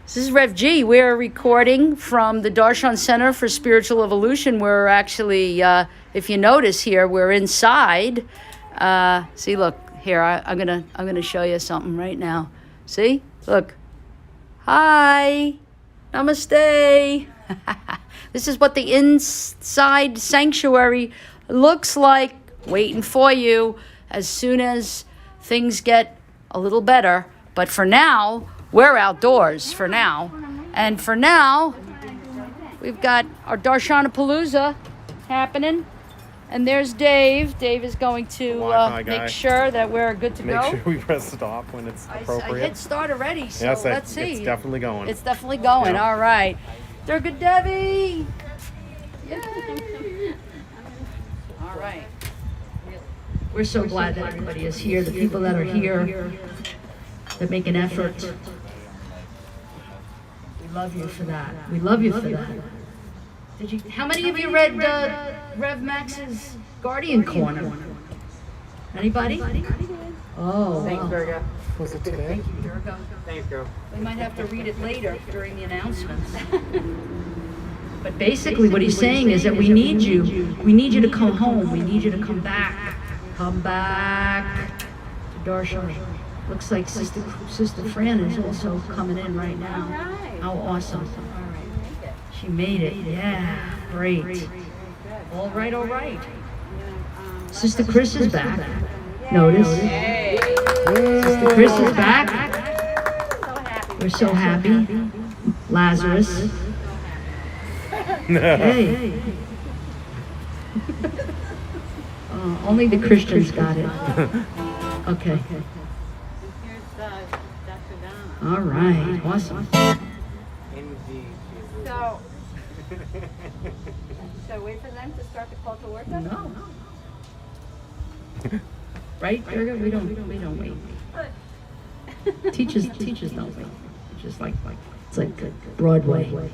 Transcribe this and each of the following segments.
This is Rev G. We're recording from the Darshan Center for Spiritual Evolution. We're actually, if you notice here, we're inside. See, look here. I'm gonna show you something right now. See, look. Hi, namaste. This is what the inside sanctuary looks like. Waiting for you as soon as things get a little better. But for now, we're outdoors for now. And for now, we've got our Darshanapalooza happening. And there's Dave. Dave is going to make sure that we're good to go. Make sure we press stop when it's appropriate. I hit start already, so yes, let's see. It's definitely going. It's definitely going. Yeah. All right. Durga Devi. Yay. All right. We're so glad that everybody is here. The people that are here that make an effort. We love you for that. We love you for that. How many of you read Rev Max's Guardian Corner? Anybody? Oh. Thanks, Durga. Was it today? Thank you, Durga. Thanks, girl. We might have to read it later during the announcements. But basically what he's saying is that we need you. We need you to come home. We need you to come back. Come back to Darshan. Looks like Sister Fran is also coming in right now. How awesome. She made it. Yeah, great. All right, all right. Sister Chris is back. Notice. Sister Chris is back. We're so happy. Lazarus. Hey. Only the Christians got it. Okay. All right. Awesome. So wait for them to start the call to worship? No. Right, Durga? We don't wait. Teachers don't wait. It's just like it's like Broadway.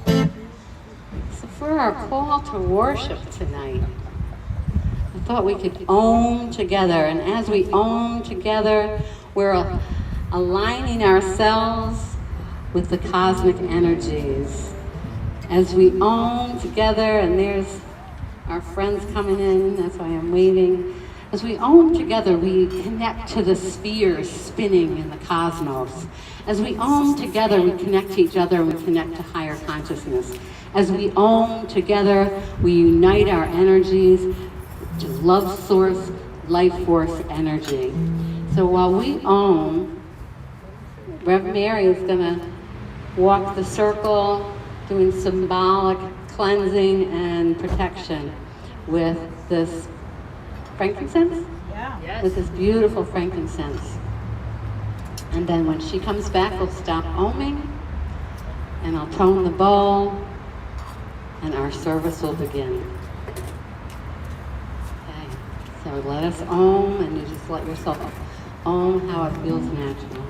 So for our call to worship tonight, I thought we could own together, and as we own together, we're aligning ourselves with the cosmic energies. As we own together, and there's our friends coming in, that's why I'm waving. As we own together, we connect to the spheres spinning in the cosmos. As we own together, we connect to each other, and we connect to higher consciousness. As we own together, we unite our energies to love source, life force energy. So while we own, Rev Mary is gonna walk the circle, doing symbolic cleansing and protection with this frankincense? Yeah. Yes. With this beautiful frankincense. And then when she comes back, we'll stop oming, and I'll tone the bowl, and our service will begin. Okay, so let us om, and you just let yourself om how it feels natural.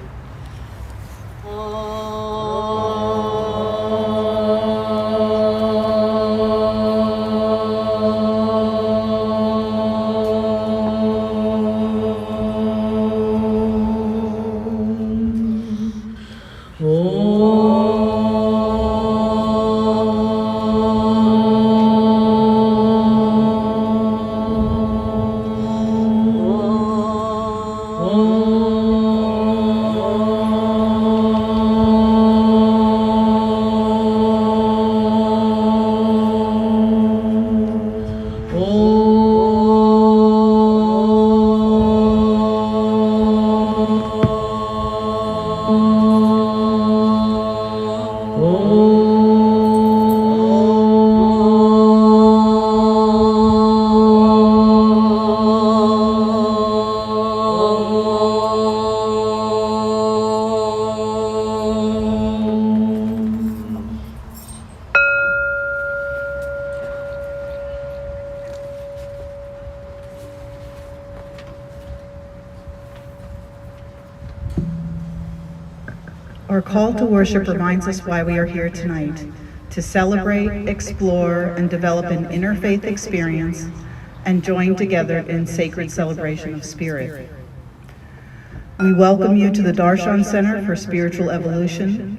Our call to worship reminds us why we are here tonight, to celebrate, explore, and develop an interfaith experience and join together in sacred celebration of spirit. We welcome you to the Darshan Center for Spiritual Evolution,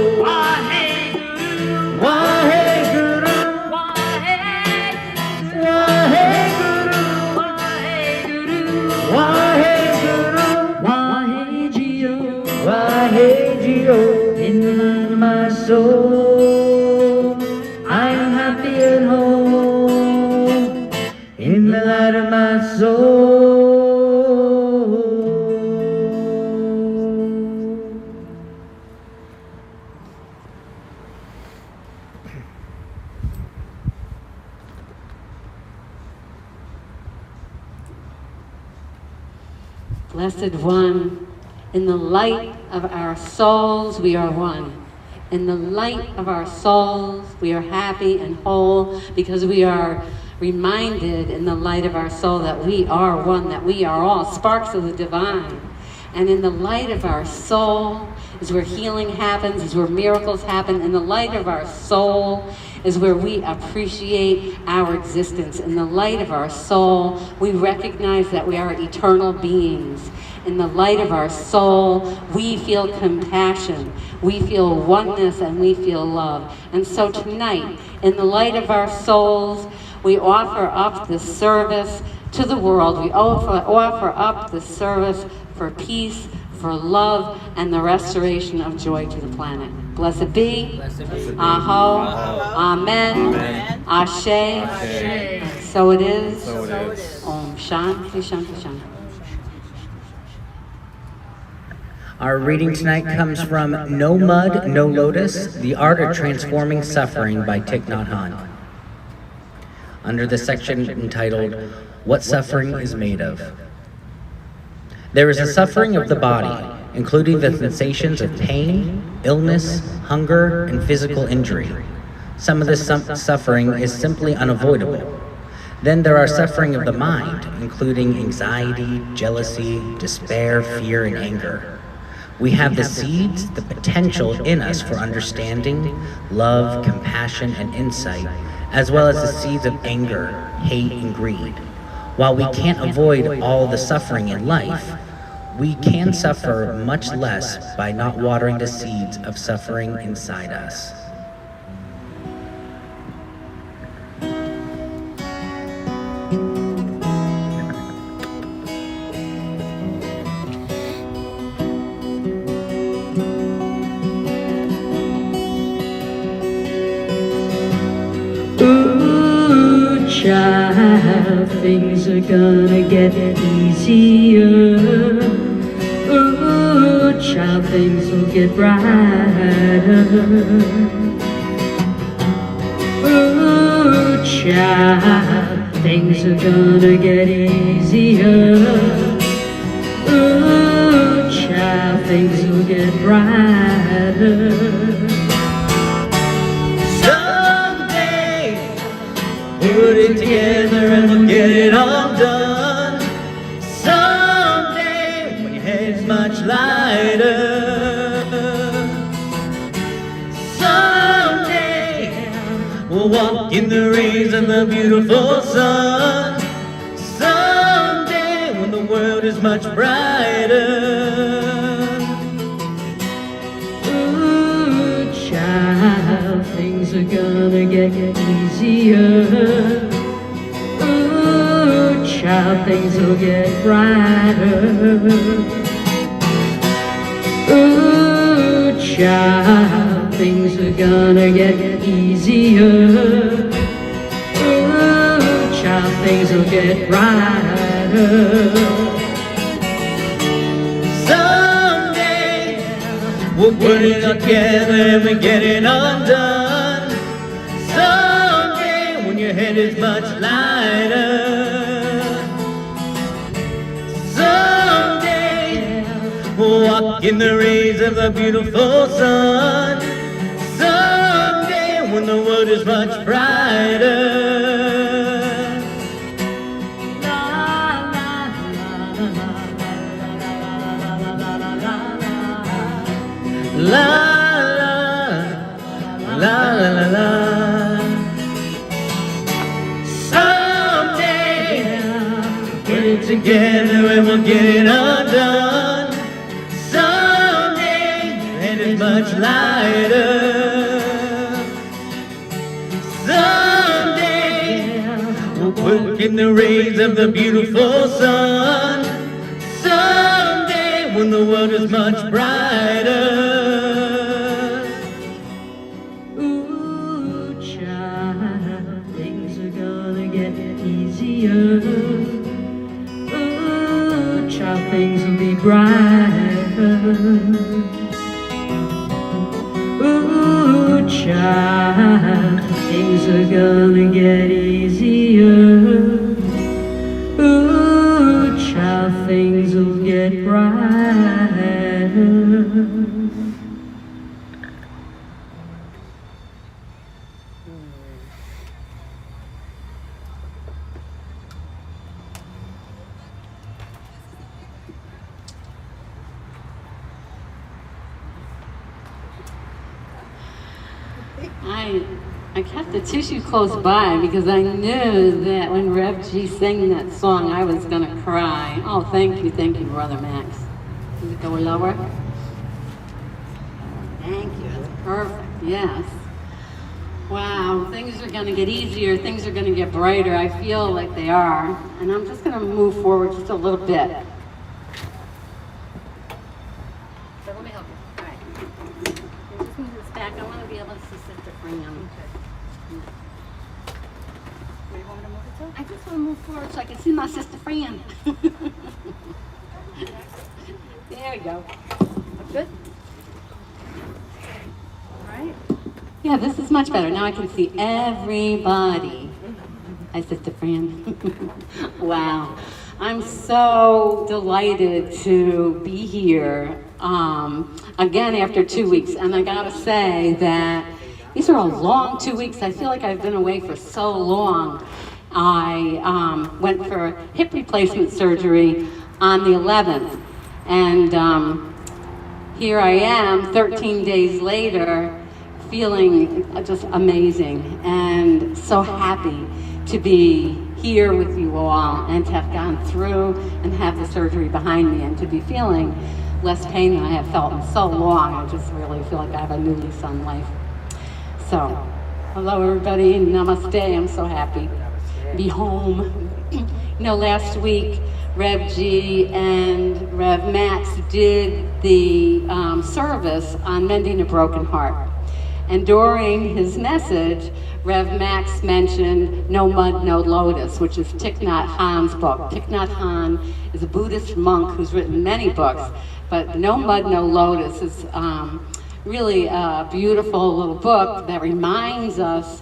hate you in the light of my soul. I am happy at home in the light of my soul. Blessed One, in the light of our souls, we are one. In the light of our souls, we are happy and whole because we are reminded in the light of our soul that we are one, that we are all sparks of the divine. And in the light of our soul is where healing happens, is where miracles happen. In the light of our soul is where we appreciate our existence. In the light of our soul, we recognize that we are eternal beings. In the light of our soul, we feel compassion, we feel oneness, and we feel love. And so tonight, in the light of our souls, we offer up this service to the world. We offer up the service for peace, for love, and the restoration of joy to the planet. Blessed be. Aho. Amen. Ashe. So it is. Om Shanti Shanti Shanti. Our reading tonight comes from No Mud, No Lotus, The Art of Transforming Suffering by Thich Nhat Hanh, under the section entitled, What Suffering is Made of. There is a suffering of the body, including the sensations of pain, illness, hunger, and physical injury. Some of this suffering is simply unavoidable. Then there are suffering of the mind, including anxiety, jealousy, despair, fear, and anger. We have the seeds, the potential in us for understanding, love, compassion, and insight, as well as the seeds of anger, hate, and greed. While we can't avoid all the suffering in life, we can suffer much less by not watering the seeds of suffering inside us. Child, things are gonna get easier. Ooh, child, things will get brighter. Ooh, child, things are gonna get easier. Ooh, child, things will get brighter. Put it together and we'll get it all done. Someday, when your head's much lighter. Someday, we'll walk in the rays of the beautiful sun. Someday, when the world is much brighter. Ooh, child, things are gonna get easier. Ooh, child, things will get brighter. Ooh, child, things are gonna get easier. Ooh, child, things will get brighter. Someday, we'll put it all together and we get it all done. Someday, when your head is much lighter. Someday, we'll walk in the rays of the beautiful sun. Someday, when the world is much brighter. La la la la la la. Someday, get it together and we'll get it all done. Someday, and it's much lighter. Someday, we'll put in the rays of the beautiful sun. Someday, when the world is much brighter. child, things are gonna get easier. Ooh, child, things will get brighter. I kept the tissue close by because I knew that when Rev G sang that song, I was going to cry. Oh, thank you, Brother Max. Does it go lower? Thank you, that's perfect, yes. Wow, things are going to get easier, things are going to get brighter. I feel like they are. And I'm just going to move forward just a little bit. So let me help you. All right. You just move this back. I want to be able to see Sister Fran. Where you want me to move it to? I just want to move forward so I can see my Sister Fran. There we go. Good? All right. Yeah, this is much better. Now I can see everybody. Hi, Sister Fran. Wow. I'm so delighted to be here again after 2 weeks. And I gotta say that these are a long 2 weeks. I feel like I've been away for so long. I went for hip replacement surgery on the 11th. And here I am 13 days later, feeling just amazing and so happy to be here with you all and to have gone through and have the surgery behind me and to be feeling less pain than I have felt in so long. I just really feel like I have a new lease on life. So, hello everybody, namaste. I'm so happy to be home. You know, last week Rev G and Rev Max did the service on Mending a Broken Heart. And during his message, Rev Max mentioned No Mud, No Lotus, which is Thich Nhat Hanh's book. Thich Nhat Hanh is a Buddhist monk who's written many books, but No Mud, No Lotus is really a beautiful little book that reminds us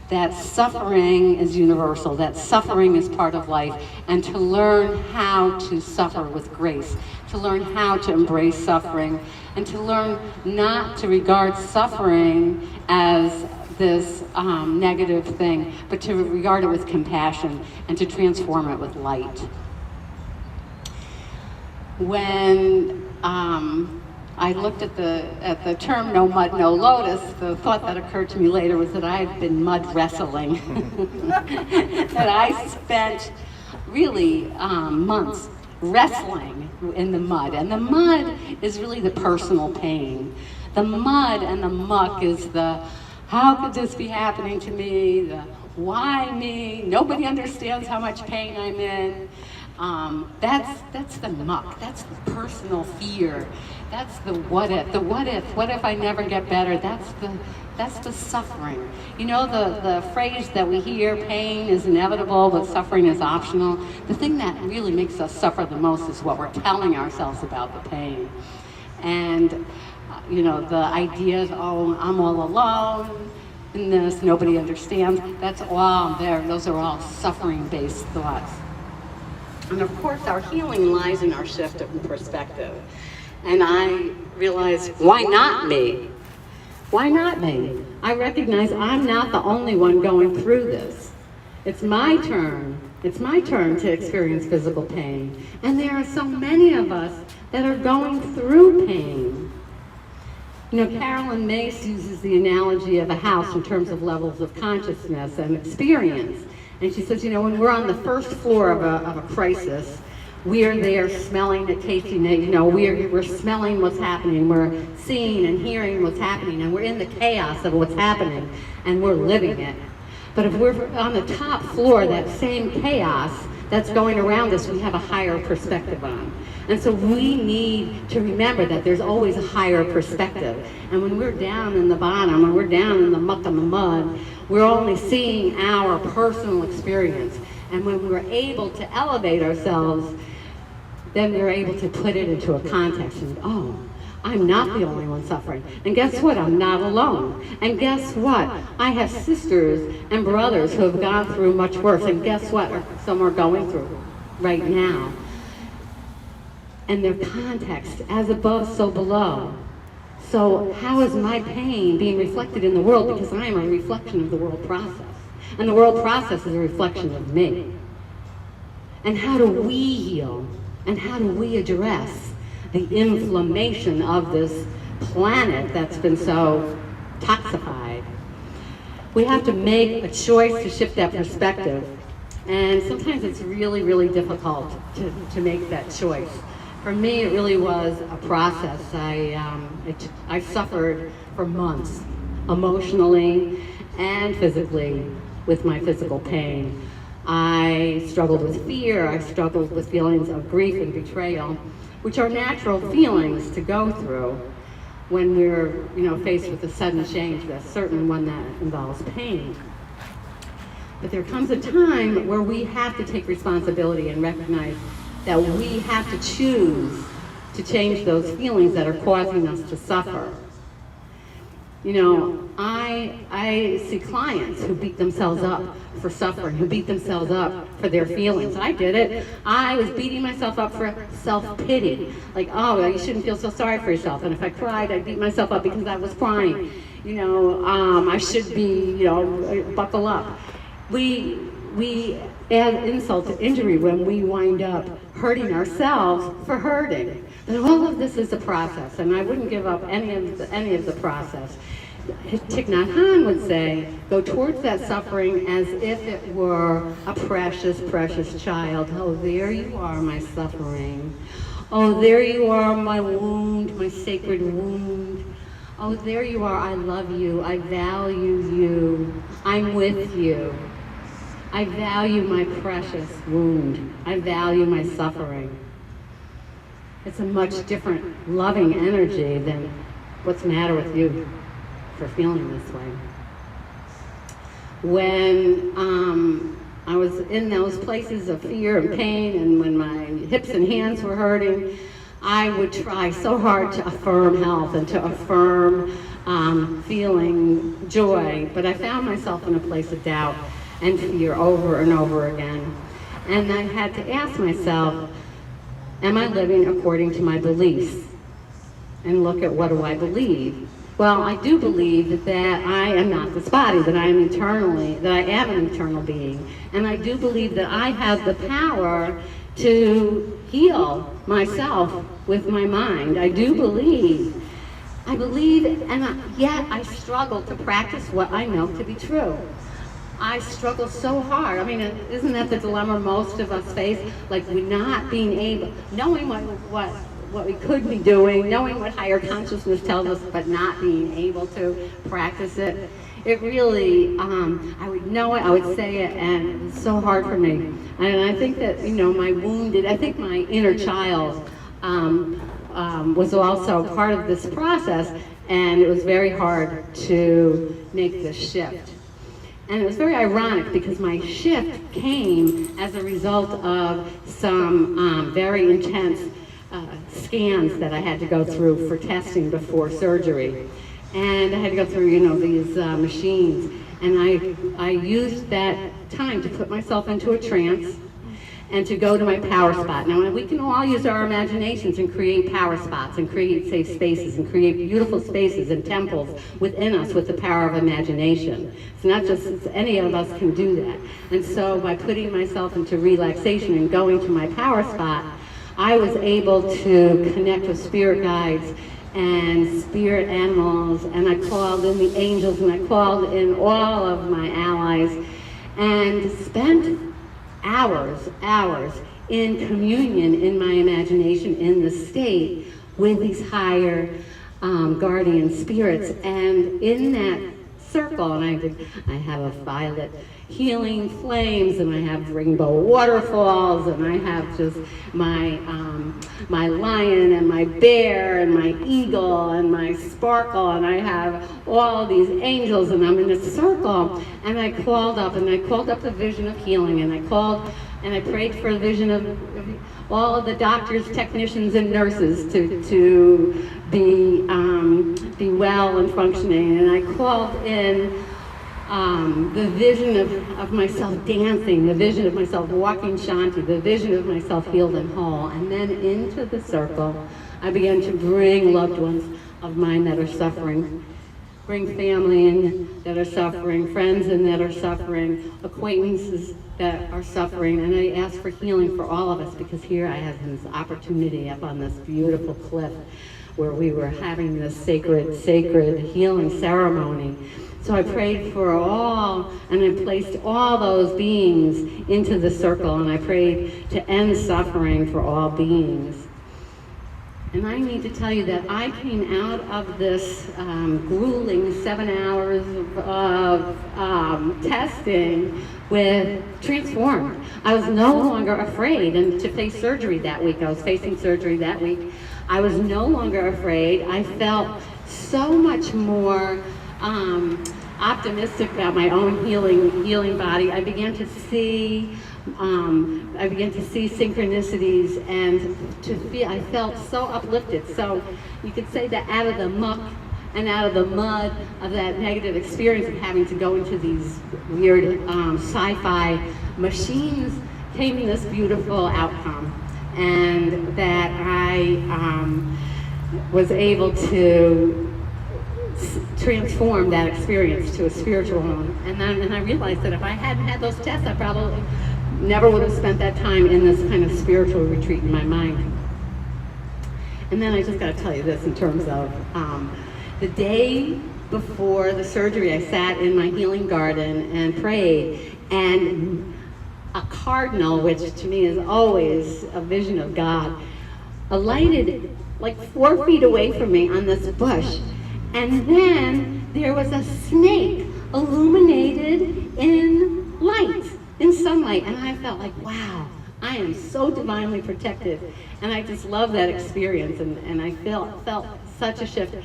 that suffering is universal, that suffering is part of life, and to learn how to suffer with grace, to learn how to embrace suffering, and to learn not to regard suffering as this negative thing, but to regard it with compassion and to transform it with light. When I looked at the term No Mud, No Lotus, the thought that occurred to me later was that I've been mud wrestling. That I spent really months wrestling in the mud. And the mud is really the personal pain. The mud and the muck is the, how could this be happening to me? The why me? Nobody understands how much pain I'm in. That's the muck, that's the personal fear. That's the what if I never get better? That's the suffering. You know the phrase that we hear, pain is inevitable, but suffering is optional. The thing that really makes us suffer the most is what we're telling ourselves about the pain. And you know, the idea is, oh, I'm all alone in this, nobody understands. That's all there, those are all suffering-based thoughts. And of course, our healing lies in our shift of perspective. And I realized, why not me? Why not me? I recognize I'm not the only one going through this. It's my turn. It's my turn to experience physical pain. And there are so many of us that are going through pain. You know, Carolyn Mace uses the analogy of a house in terms of levels of consciousness and experience. And she says, you know, when we're on the first floor of a crisis, we're there smelling and tasting it, you know, we're smelling what's happening, we're seeing and hearing what's happening, and we're in the chaos of what's happening, and we're living it. But if we're on the top floor, that same chaos that's going around us, we have a higher perspective on. And so we need to remember that there's always a higher perspective. And when we're down in the bottom, when we're down in the muck and the mud, we're only seeing our personal experience. And when we're able to elevate ourselves, then we're able to put it into a context and, oh, I'm not the only one suffering. And guess what? I'm not alone. And guess what? I have sisters and brothers who have gone through much worse. And guess what? Some are going through right now. And their context, as above, so below. So how is my pain being reflected in the world? Because I am a reflection of the world process. And the world process is a reflection of me. And how do we heal? And how do we address the inflammation of this planet that's been so toxified? We have to make a choice to shift that perspective. And sometimes it's really, really difficult to make that choice. For me, it really was a process. I suffered for months, emotionally and physically, with my physical pain. I struggled with fear. I struggled with feelings of grief and betrayal, which are natural feelings to go through when we're, faced with a sudden change, a certain one that involves pain. But there comes a time where we have to take responsibility and recognize that we have to choose to change those feelings that are causing us to suffer. I see clients who beat themselves up for suffering, who beat themselves up for their feelings. I did it. I was beating myself up for self-pity. Like, oh, you shouldn't feel so sorry for yourself. And if I cried, I'd beat myself up because I was crying. I should be, buckle up. We add insult to injury when we wind up hurting ourselves for hurting. But all of this is a process, and I wouldn't give up any of the process. Thich Nhat Hanh would say, go towards that suffering as if it were a precious, precious child. Oh, there you are, my suffering. Oh, there you are, my wound, my sacred wound. Oh, there you are, I love you, I value you, I'm with you. I value my precious wound. I value my suffering. It's a much different loving energy than what's the matter with you for feeling this way. When I was in those places of fear and pain, and when my hips and hands were hurting, I would try so hard to affirm health and to affirm feeling joy, but I found myself in a place of doubt and fear over and over again. And I had to ask myself, am I living according to my beliefs? And look at, what do I believe? Well, I do believe that I am not this body, that I am an eternal being. And I do believe that I have the power to heal myself with my mind. I believe, and yet I struggle to practice what I know to be true. I struggle so hard. I mean, isn't that the dilemma most of us face? Like, we're not being able, knowing what we could be doing, knowing what higher consciousness tells us, but not being able to practice it. It really, I would know it, I would say it, and it's so hard for me. And I think that, I think my inner child was also part of this process, and it was very hard to make this shift. And it was very ironic because my shift came as a result of some very intense scans that I had to go through for testing before surgery. And I had to go through, these machines. And I used that time to put myself into a trance and to go to my power spot. Now, we can all use our imaginations and create power spots and create safe spaces and create beautiful spaces and temples within us with the power of imagination. It's not just any of us can do that. And so by putting myself into relaxation and going to my power spot, I was able to connect with spirit guides and spirit animals, and I called in the angels, and I called in all of my allies, and spent hours in communion in my imagination, in the state, with these higher guardian spirits. And in that circle, and I have a violet healing flames, and I have rainbow waterfalls, and I have just my lion and my bear and my eagle and my sparkle, and I have all these angels, and I'm in a circle. And I called up the vision of healing, and I prayed for the vision of all of the doctors, technicians, and nurses to be well and functioning. And I called in the vision of myself dancing, the vision of myself walking Shanti, the vision of myself healed and whole. And then into the circle, I began to bring loved ones of mine that are suffering, bring family in that are suffering, friends in that are suffering, acquaintances that are suffering. And I asked for healing for all of us, because here I had this opportunity up on this beautiful cliff where we were having this sacred healing ceremony. So I prayed for all, and I placed all those beings into the circle, and I prayed to end suffering for all beings. And I need to tell you that I came out of this grueling 7 hours of testing with transformed. I was no longer afraid to face surgery that week. I was facing surgery that week. I was no longer afraid. I felt so much more optimistic about my own healing body. I began to see synchronicities, and I felt so uplifted. So you could say that out of the muck and out of the mud of that negative experience of having to go into these weird sci-fi machines came this beautiful outcome, and that I was able to transform that experience to a spiritual one. And I realized that if I hadn't had those tests, I probably never would have spent that time in this kind of spiritual retreat in my mind. And then I just got to tell you this in terms of the day before the surgery, I sat in my healing garden and prayed, and a cardinal, which to me is always a vision of God, alighted like 4 feet away from me on this bush. And then there was a snake illuminated in light, in sunlight. And I felt like, wow, I am so divinely protected. And I just love that experience. And I felt such a shift.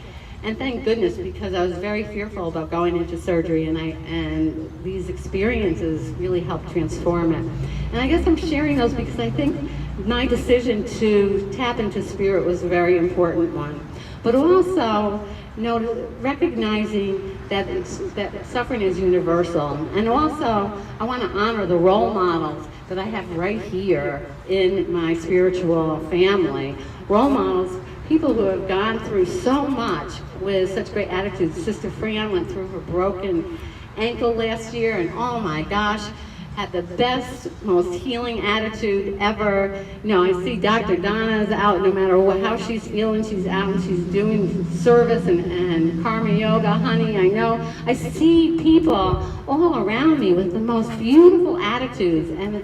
And thank goodness, because I was very fearful about going into surgery, and these experiences really helped transform it. And I guess I'm sharing those because I think my decision to tap into spirit was a very important one. But also, recognizing that suffering is universal. And also, I want to honor the role models that I have right here in my spiritual family. Role models, people who have gone through so much with such great attitudes. Sister Fran went through her broken ankle last year, and oh my gosh, had the best, most healing attitude ever. I see Dr. Donna's out no matter how she's feeling, she's out and she's doing service and karma yoga, honey, I know. I see people all around me with the most beautiful attitudes, and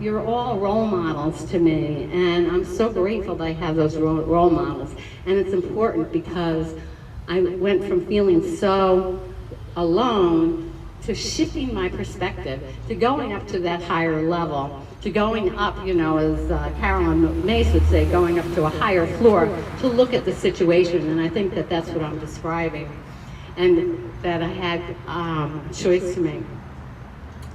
you're all role models to me, and I'm so grateful that I have those role models. And it's important because I went from feeling so alone to shifting my perspective, to going up to that higher level, to going up, as Carolyn Mace would say, going up to a higher floor to look at the situation. And I think that that's what I'm describing, and that I had a choice to make.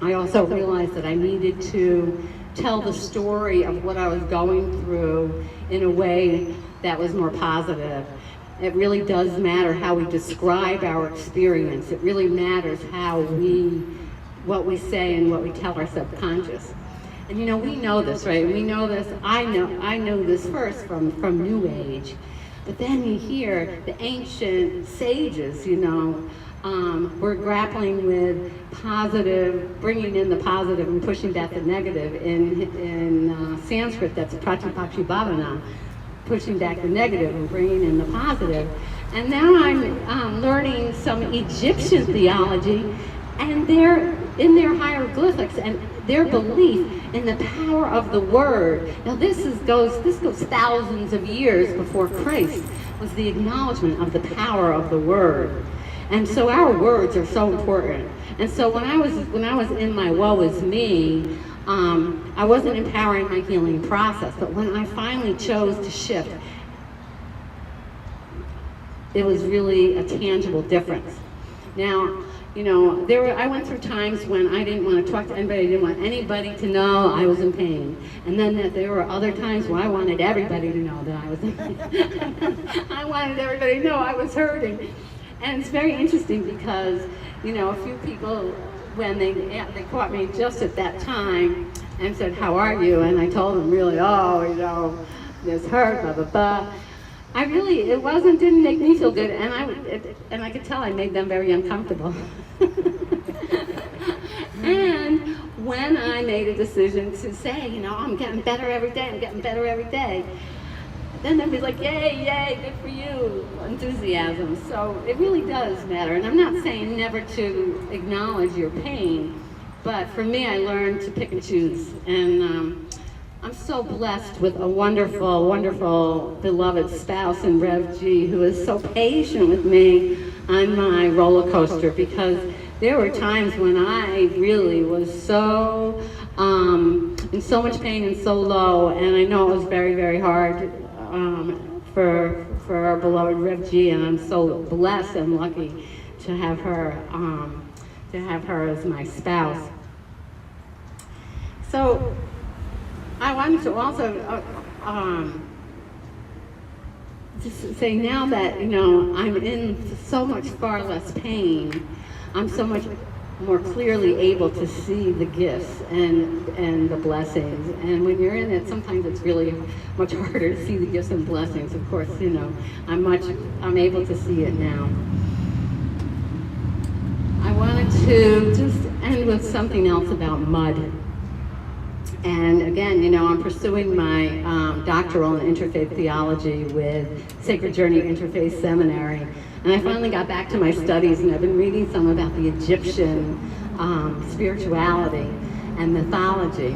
I also realized that I needed to tell the story of what I was going through in a way that was more positive. It really does matter how we describe our experience. It really matters what we say and what we tell our subconscious. And we know this, right? We know this. I know this first from New Age. But then you hear the ancient sages, we're grappling with positive, bringing in the positive and pushing back the negative. In Sanskrit, that's Pratipakshibhavana, pushing back the negative and bringing in the positive. And now I'm learning some Egyptian theology, and they're in their hieroglyphics and their belief in the power of the word. Now this goes thousands of years before Christ, was the acknowledgement of the power of the word. And so our words are so important. And so when I was in my woe is me, I wasn't empowering my healing process, but when I finally chose to shift, it was really a tangible difference. Now, you know, I went through times when I didn't want to talk to anybody, I didn't want anybody to know I was in pain. And then there were other times when I wanted everybody to know that I was in pain. I wanted everybody to know I was hurting. And it's very interesting because, you know, a few people, when they caught me just at that time and said, "How are you?" And I told them really, "Oh, you know, this hurt, blah, blah, blah." Didn't make me feel good, and I could tell I made them very uncomfortable. And when I made a decision to say, you know, I'm getting better every day, then they'd be like, "Yay, yay, good for you," enthusiasm. So it really does matter, and I'm not saying never to acknowledge your pain, but for me, I learned to pick and choose, and I'm so blessed with a wonderful, wonderful, beloved spouse in Rev G who is so patient with me on my roller coaster, because there were times when I really was so in so much pain and so low, and I know it was very, very hard for our beloved Rev G, and I'm so blessed and lucky to have her as my spouse. So I wanted to also just say, now that, you know, I'm in so much far less pain, I'm so much more clearly able to see the gifts and the blessings. And when you're in it, sometimes it's really much harder to see the gifts and blessings. Of course, you know, I'm able to see it now. I wanted to just end with something else about mud. And again, you know, I'm pursuing my doctoral in interfaith theology with Sacred Journey Interfaith Seminary. And I finally got back to my studies, and I've been reading some about the Egyptian spirituality and mythology.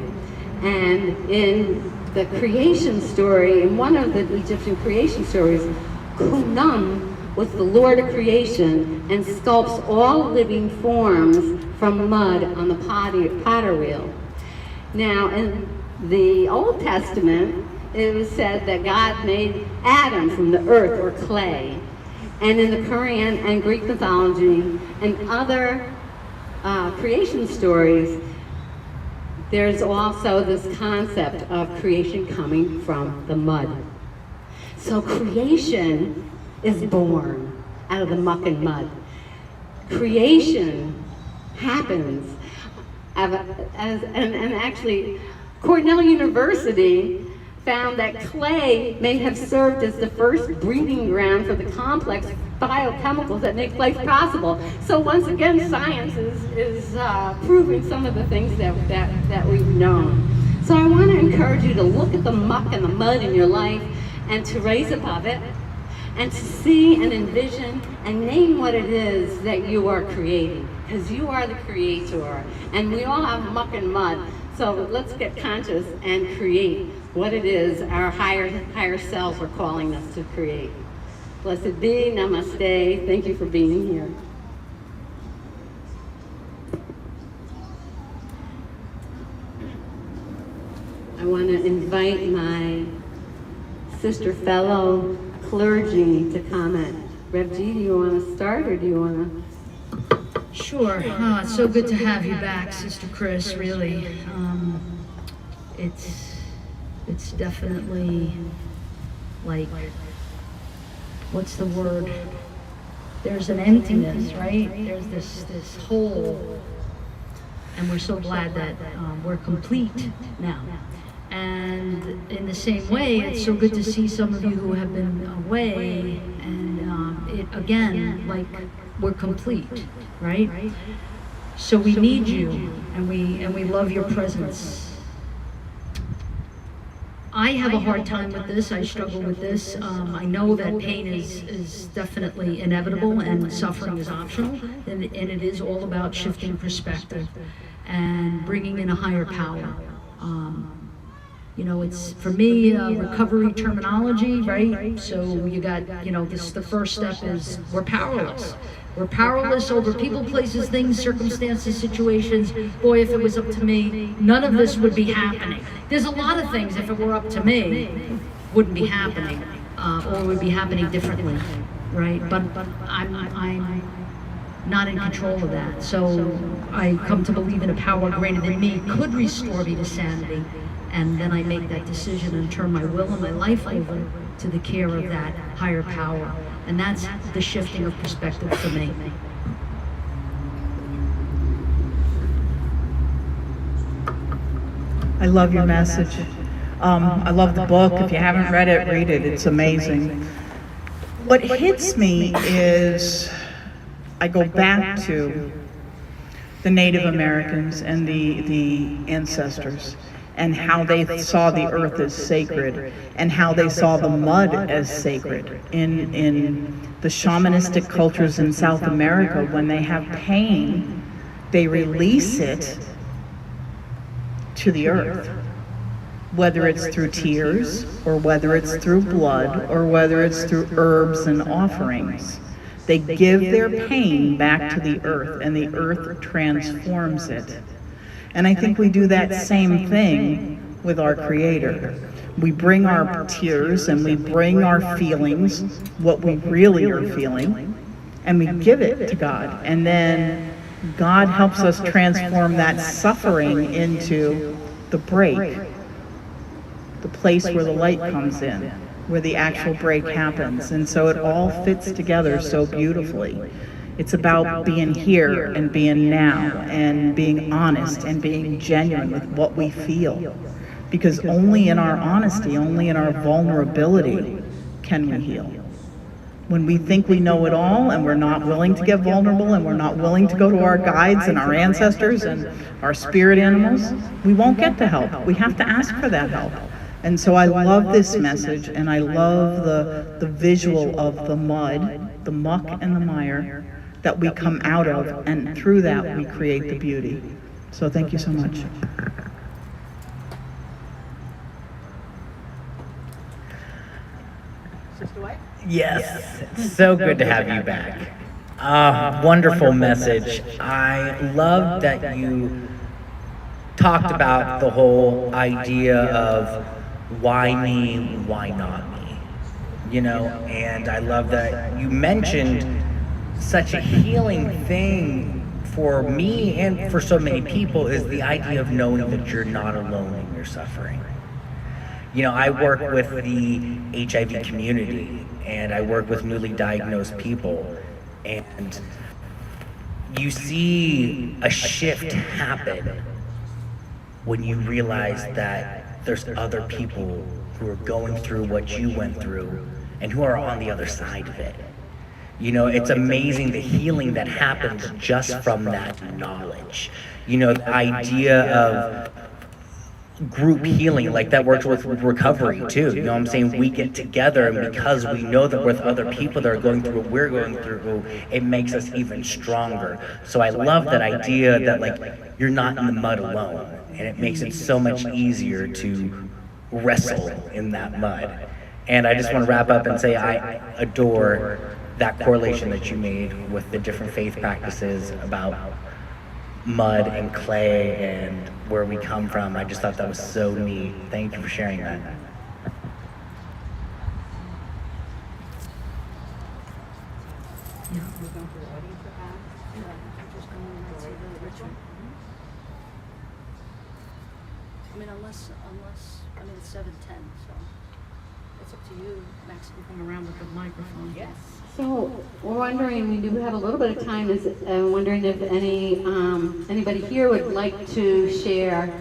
And in the creation story, in one of the Egyptian creation stories, Khnum was the Lord of creation and sculpts all living forms from mud on the potter wheel. Now, in the Old Testament, it was said that God made Adam from the earth or clay. And in the Korean and Greek mythology and other creation stories, there's also this concept of creation coming from the mud. So creation is born out of the muck and mud. Creation happens. And actually, Cornell University found that clay may have served as the first breeding ground for the complex biochemicals that make life possible. So once again, science is proving some of the things that we've known. So I want to encourage you to look at the muck and the mud in your life and to raise above it, and to see and envision and name what it is that you are creating, because you are the creator, and we all have muck and mud. So let's get conscious and create what it is our higher selves are calling us to create. Blessed be, namaste. Thank you for being here. I want to invite my sister fellow clergy to comment. Rev G, do you want to start, or do you want to? Sure. It's so good to have you back, Sister Chris, really. It's definitely like, what's the word? There's an emptiness, right? There's this hole, and we're so glad that we're complete now. And in the same way, it's so good to see some of you who have been away, and it again, like, we're complete, right? So we need you, and we love your presence. I have a hard time with this. I struggle with this. I know that pain is definitely inevitable and suffering is optional, and it is all about shifting perspective and bringing in a higher power. You know, it's, for me, recovery terminology, right? So you got, you know, the first step is we're powerless. We're powerless over people, places, things, circumstances, situations. Boy, if it was up to me, none of this would be happening. There's a lot of things, if it were up to me, wouldn't be happening, or would be happening differently, right? But I'm not in control of that. So I come to believe in a power greater than me could restore me to sanity. And then I make that decision and turn my will and my life over to the care of that higher power. And that's the shifting of perspective for me. I love your message. I love the book. If you haven't read it, read it. It's amazing. What hits me is I go back to the Native Americans and the ancestors, and how they saw the earth as sacred, and how they saw the mud as sacred. In the shamanistic cultures in South America, when they have pain, they release it to the earth, whether it's through tears, or whether it's through blood, or whether it's through herbs and offerings. They give their pain back to the earth, and the earth transforms it. And I think we do that same thing with our Creator. We bring our tears and we bring our feelings, what we really are feeling, and we give it to God. And then God helps us transform that suffering into the break, the place where the light comes in, where the actual break happens. And so it all fits together so beautifully. It's about being here and being now and being honest and being genuine with what we feel. Because only in our honesty, only in our vulnerability can we heal. When we think we know it all and we're not willing to get vulnerable and we're not willing to go to our guides and our ancestors and our spirit animals, we won't get the help. We have to ask for that help. And so I love this message, and I love the visual of the mud, the muck and the mire that we come out of, and through that we create the beauty. So thank you so much. Yes, it's so good to have you back. Wonderful message. I love that you talked about the whole idea of why me, why not me, you know, and I love that you mentioned such a healing thing for me and for so many people is the idea of knowing that you're not alone in your suffering. You know, I work with the HIV community, and I work with newly diagnosed people, and you see a shift happen when you realize that there's other people who are going through what you went through and who are on the other side of it. You know, it's amazing the healing that happens just from that knowledge. You know, the idea of group healing, like that works with recovery too. You know what I'm saying? We get together, and because we know that with other people that are going through what we're going through, it makes us even stronger. So I love that idea that like you're not in the mud alone, and it makes it so much easier to wrestle in that mud. And I just want to wrap up and say I adore that correlation that you made with the different faith practices about mud and clay and where we come from. I just thought that was so neat. Thank you for sharing that. I mean, unless, I mean, it's 7:10, so it's up to you, Max, to come around with the microphone. Yes. So we're wondering, we do have a little bit of time, wondering if anybody here would like to share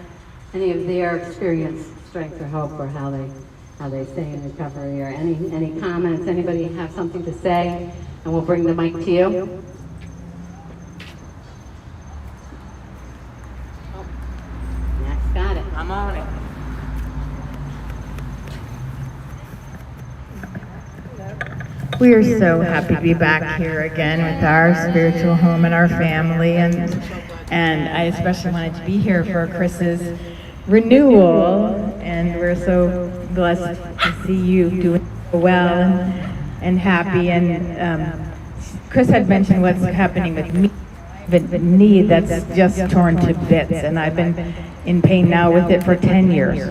any of their experience, strength or hope, or how they stay in recovery, or any comments. Anybody have something to say? And we'll bring the mic to you. Oh, Max got it. I'm on it. We are so happy to be back here again with our spiritual home and our family, and I especially wanted to be here for Chris's renewal, and we're so blessed to see you doing so well and happy. And Chris had mentioned what's happening with me, the knee that's just torn to bits, and I've been in pain now with it for 10 years.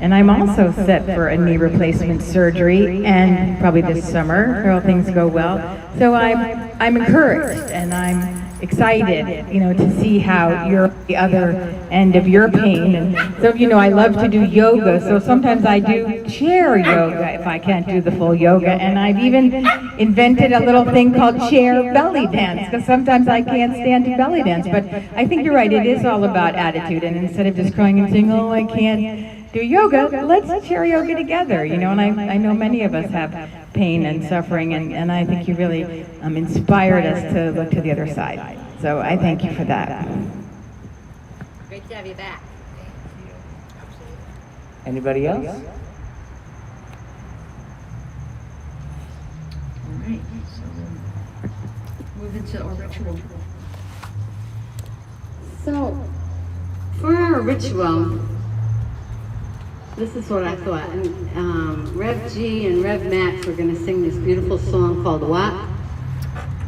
And I'm also set for a knee replacement surgery, and probably this summer, if all things go well. So I'm encouraged, and I'm excited, you know, to see how you're at the other end of your pain. And so, you know, I love to do yoga, so sometimes I do chair yoga if I can't do the full yoga. And I've even invented a little thing called chair belly dance, because sometimes I can't stand to belly dance. But I think you're right, it is all about attitude. And instead of just crying and saying, oh, I can't do yoga, let's chair yoga together, you know. And I know many of us have pain and suffering, and I think you really inspired us to look to the other side. So I thank you for that. Great to have you back. Anybody else? All right, so we'll move into our ritual. So, for our ritual, this is what I thought. And Rev G and Rev Max were going to sing this beautiful song called what?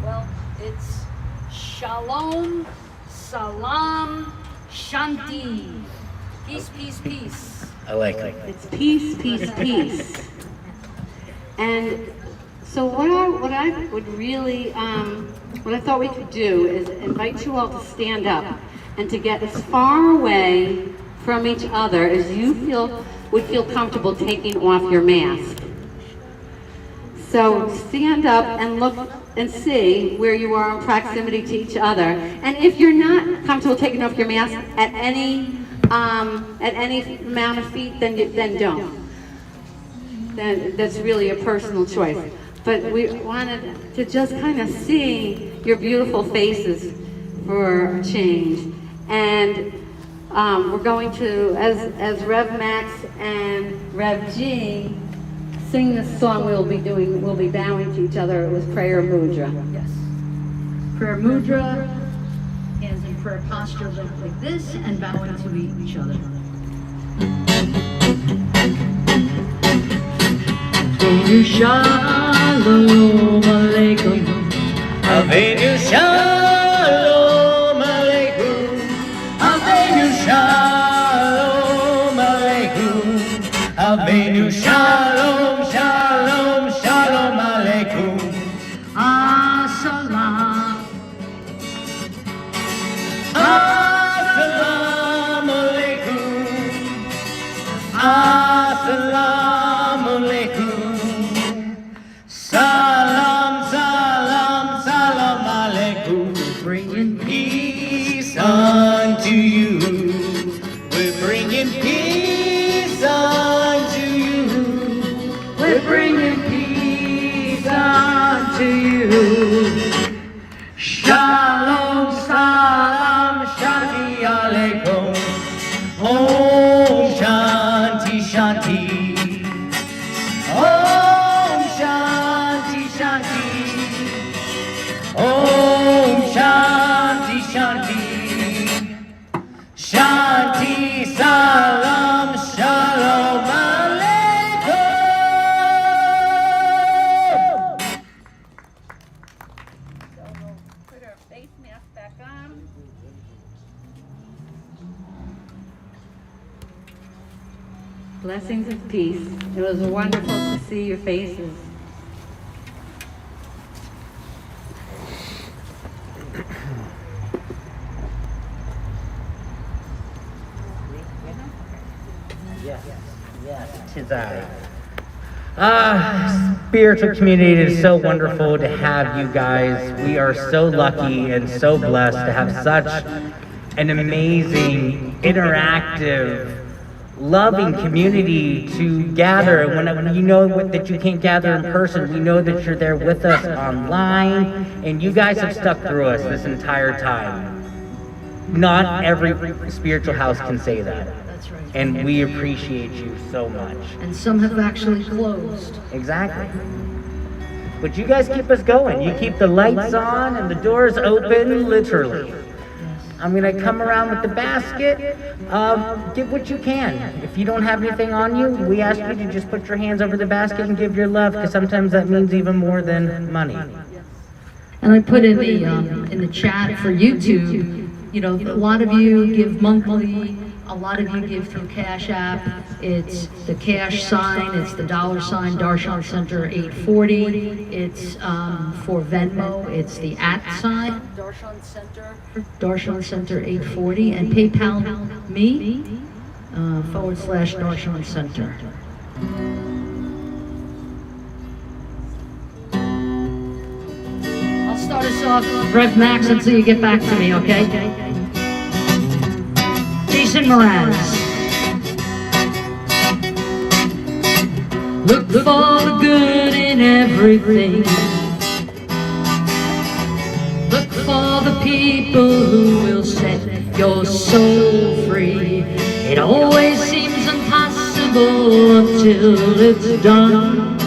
Well, it's Shalom, Salam, Shanti. Peace, peace, peace. I like it. It's peace, peace, peace. And so what I would really, what I thought we could do is invite you all to stand up and to get as far away from each other as you would feel comfortable taking off your mask. So stand up and look and see where you are in proximity to each other. And if you're not comfortable taking off your mask at any amount of feet, then don't. Then that's really a personal choice. But we wanted to just kind of see your beautiful faces for a change. And we're going to, as Rev Max and Rev G sing this song, we'll be bowing to each other. It was prayer mudra. Yes. Prayer mudra, hands in prayer posture like this, and bowing to each other. Avenu Shalom Aleichem. Avenu Shalom Aleichem. Avenu Shalom Aleichem. Avenu Shalom, Shalom, Shalom Aleichem. As-salam. Assalamu alaikum. Assalamu alaikum. Salam, salam, salam alaikum. Bringing peace unto you. We're bringing peace unto you. We're bringing peace unto you. Shalom, salam, shanti alaikum. Om shanti, shanti. Om shanti, shanti. Om shanti, shanti. Shanti, salam, shalom alaikum. Put our face mask back on. Blessings of peace. It was wonderful to see your faces. Yes, tis I. Spiritual community, it is so wonderful to have you guys. We are so lucky and so blessed to have such an amazing, interactive, loving community to gather. When you know that you can't gather in person, we know that you're there with us online, and you guys have stuck through us this entire time. Not every spiritual house can say that. That's right. And we appreciate you so much. And some have actually closed. Exactly. But you guys keep us going. You keep the lights on and the doors open, literally. I'm gonna come around with the basket. Give what you can. If you don't have anything on you, we ask you to just put your hands over the basket and give your love, because sometimes that means even more than money. And I put in the chat for YouTube, you know, a lot of you give monthly a lot of you give through Cash App. It's the cash sign, it's the $sign, Darshan Center 840. It's for Venmo, it's the @ Darshan Center 840, and PayPal me, / Darshan Center. I'll start us off, Rev Max, until you get back to me, okay? Jason Mraz. Look for the good in everything. Look for the people who will set your soul free. It always seems impossible until it's done.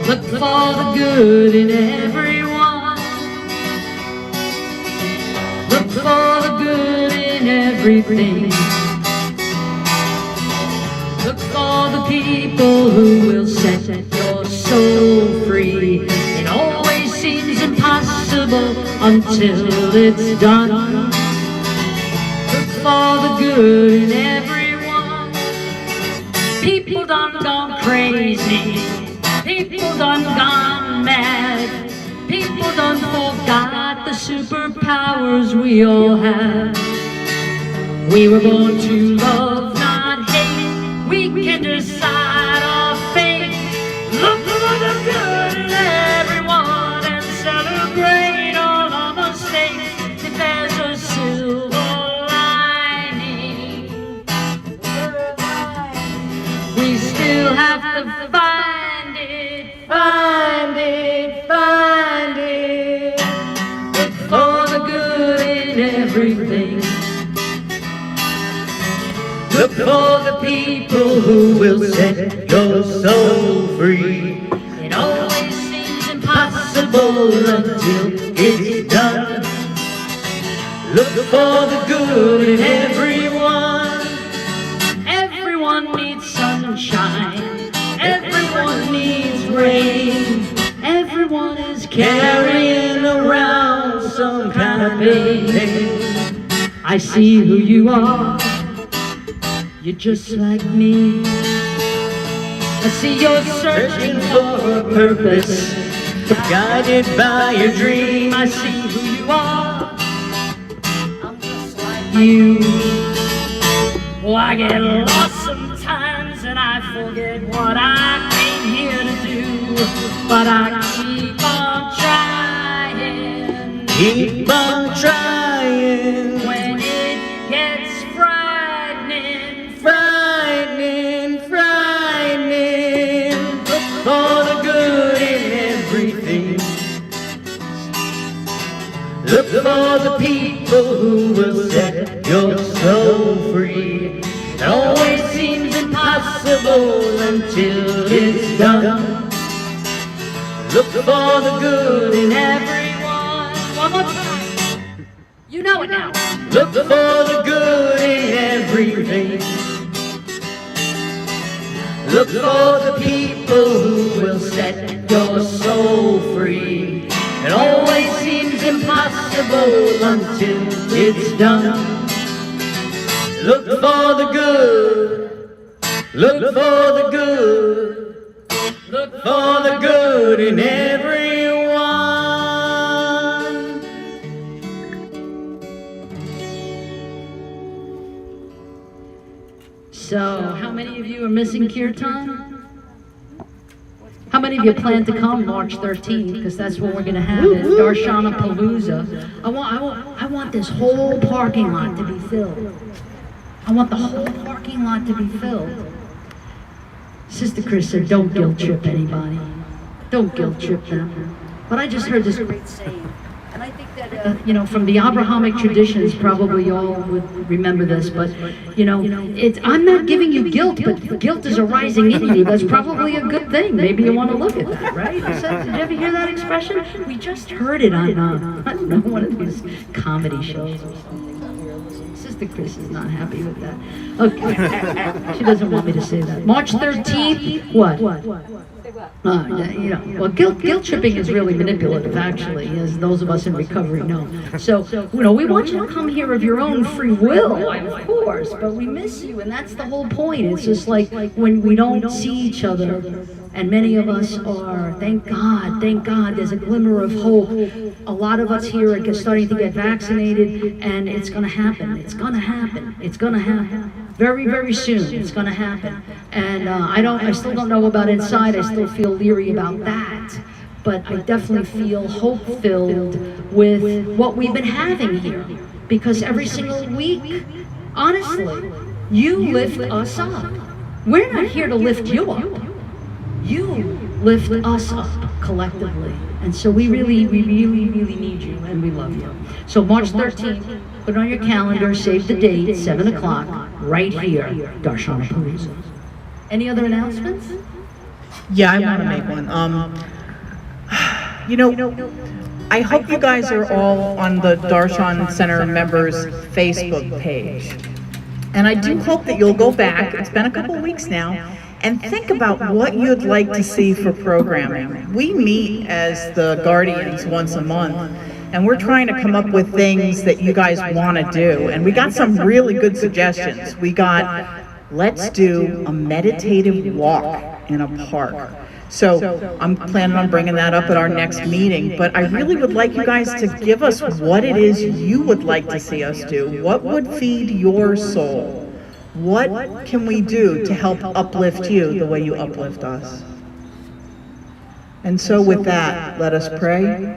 Look for the good in everyone. Look for the good in everything. Look for the people who will set your soul free. It always seems impossible until it's done. Look for the good in everyone. People done gone crazy. People done gone mad. People done forgot the superpowers we all have. We were born to love, not hate. We can decide our fate. Look for the good in everyone and celebrate all our mistakes. If there's a silver lining, we still have to find it, find it, find it. Look for the good in everything. Look for the people who will set your soul free. It always seems impossible until it's done. Look for the good in everyone. Everyone needs sunshine. Everyone needs rain. Everyone is carrying around some kind of pain. I see who you are. You're just like me. I see you're searching for a purpose, guided by your dream. I see who you are. I'm just like you. Well, I get lost sometimes and I forget what I came here to do, but I keep on trying. Keep on trying. When it gets frightening, frightening, frightening. Look for the good in everything. Look for the people who will set your soul free. It always seems impossible until it's done. Look for the good in everyone. One more time. You know it now. Look for the good in everything. Look for the people who will set your soul free. It always seems impossible until it's done. Look for the good. Look for the good. Look for the good in everyone. So, how many of you are missing Kirtan? How many of you plan to come March 13th? Because that's what we're going to have at Darshana Palooza. I want this whole parking lot to be filled. I want the whole parking lot to be filled. Sister Chris said, don't guilt trip anybody. Don't guilt trip them. But I just heard this great saying. And I think that, from the Abrahamic traditions, probably y'all would remember this, but, I'm not giving you guilt, but guilt is arising in you. That's probably a good thing. Maybe you want to look at that, right? Did you ever hear that expression? We just heard it on, I don't know, one of these comedy shows or something. Sister Chris is not happy with that. Okay. She doesn't want me to say that. March 13th, what? Well, guilt tripping is really manipulative, actually, as those of us in recovery know. So, we want you to come here of your own free will, of course, but we miss you, and that's the whole point. It's just like when we don't see each other, and many of us are, thank God, there's a glimmer of hope. A lot of us here are starting to get vaccinated, and it's gonna happen. It's gonna happen. It's gonna happen. Very, very soon, it's gonna happen. And I still don't know about inside. I still feel leery about that. But I definitely feel hope-filled with what we've been having here. Because every single week, honestly, you lift us up. We're not here to lift you up. You lift us up collectively. And so we really need you, and we love you. So March 13th, put it on your calendar, save the date, 7 o'clock, right here, Darshanapalooza. Any other announcements? Yeah, I want to make one. I hope you guys are all on the Darshan Center members Facebook page. And I do hope that you'll go back, it's been a couple of weeks now, and think about what you'd like to see for programming. We meet as the Guardians once a month, and we're trying to come up with things that you guys want to do. And we got some really good suggestions. We got, let's do a meditative walk in a park. So I'm planning on bringing that up at our next meeting, but I really would like you guys to give us what it is you would like to see us do. What would feed your soul? What can we do to help uplift you the way you uplift us? And so with that, let us pray.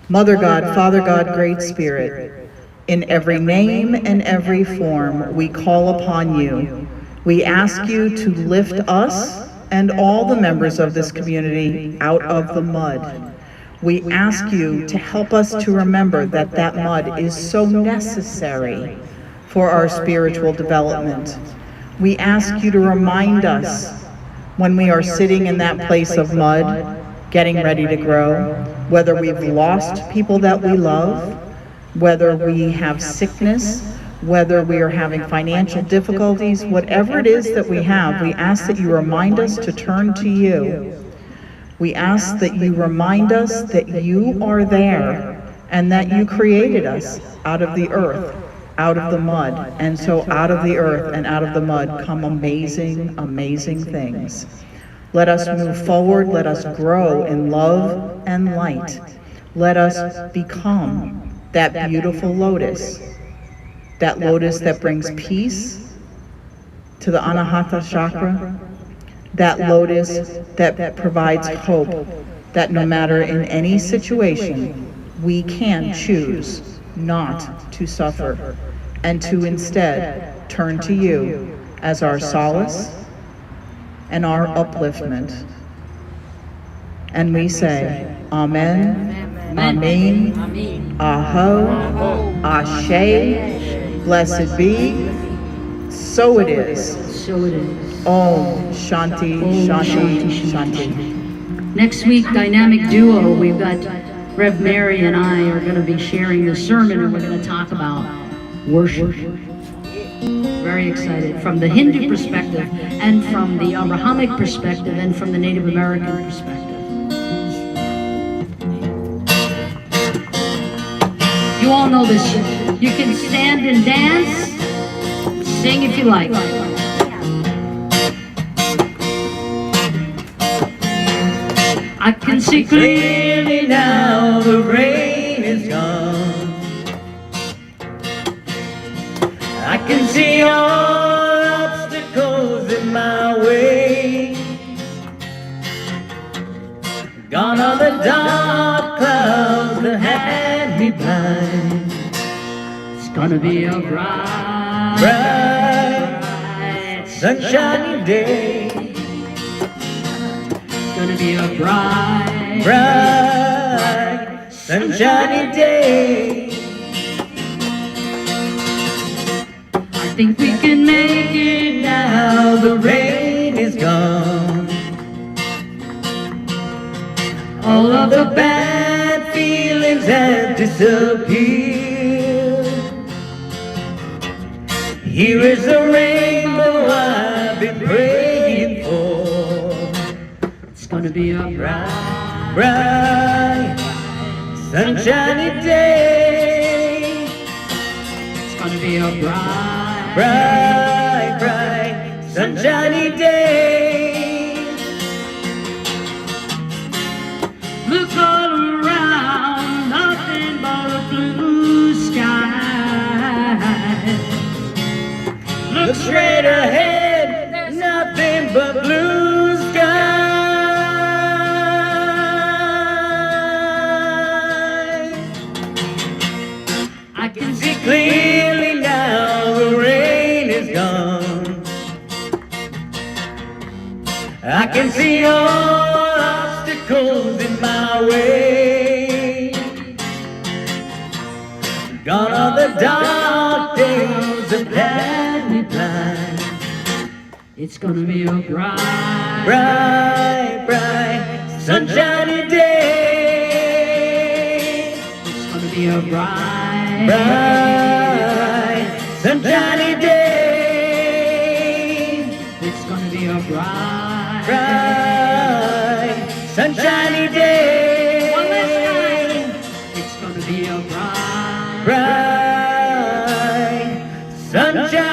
Mother God, Father God, Great Spirit, in every name and every form, we call upon you. We ask you to lift us and all the members of this community out of the mud. We ask you to help us to remember that that mud is so necessary for our spiritual development. We ask you to remind us when we are sitting in that place of mud, getting ready to grow, whether we've lost people that we love, whether we have sickness, whether we are having financial difficulties, whatever it is that we have, we ask that you remind us to turn to you. We ask that you remind us that you are there and that you created us out of the earth, out of the mud. And so out of the earth and out of the mud come amazing, amazing things. Let us move forward. Let us grow in love and light. Let us become that beautiful lotus, that lotus that brings peace to the Anahata chakra, that lotus that provides hope, that no matter in any situation, we can choose not to suffer and to instead turn to you as our solace and our upliftment. And we say, Amen, Amen, Aho, Ashe, blessed be, so it is. So it is. Om Shanti, Shanti, Shanti. Next week, dynamic duo, we've got Rev Mary and I are going to be sharing the sermon, and we're going to talk about worship. Very excited from the Hindu perspective, and from the Abrahamic perspective, and from the Native American perspective. You all know this. You can stand and dance, sing if you like. I can see clearly now the rain is gone. I can see all obstacles in my way. Gone are the dark clouds that had me blind. It's gonna be a bright, bright, sunshiny day. It's gonna be a bright, bright, sunshiny day. I think we can make it now, the rain is gone. All of the bad feelings have disappeared. Here is the rainbow I've been praying for. be a bright, bright, sunshiny day. It's gonna be a bright, bright, bright, sunshiny day. Look all around, nothing but a blue sky. Look straight ahead, there's nothing but blue sky. I can see clearly now the rain is gone. I can see all obstacles in my way. Gone are the dark days that had me blind. It's gonna be a bright, bright, bright, sunshiny day. It's gonna be a bright, bright, sunshiny day. It's gonna be a bright, bright, sunshiny day. One last time. It's gonna be a bright, bright, sunshiny